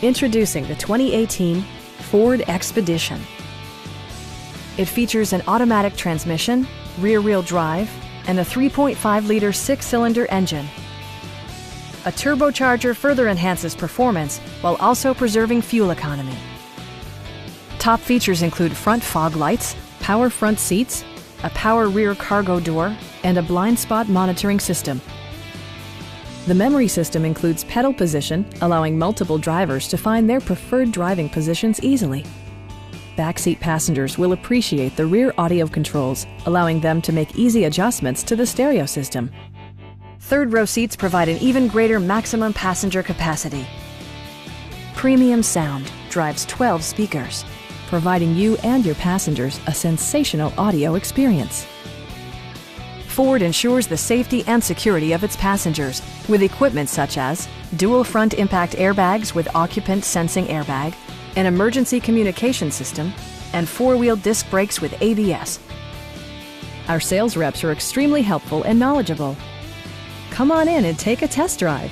Introducing the 2018 Ford Expedition. It features an automatic transmission, rear-wheel drive, and a 3.5-liter six-cylinder engine. A turbocharger further enhances performance while also preserving fuel economy. Top features include front fog lights, power front seats, a power rear cargo door, and a blind spot monitoring system. The memory system includes pedal position, allowing multiple drivers to find their preferred driving positions easily. Backseat passengers will appreciate the rear audio controls, allowing them to make easy adjustments to the stereo system. Third row seats provide an even greater maximum passenger capacity. Premium sound drives 12 speakers, providing you and your passengers a sensational audio experience. Ford ensures the safety and security of its passengers with equipment such as dual front impact airbags with occupant sensing airbag, an emergency communication system, and four-wheel disc brakes with ABS. Our sales reps are extremely helpful and knowledgeable. Come on in and take a test drive.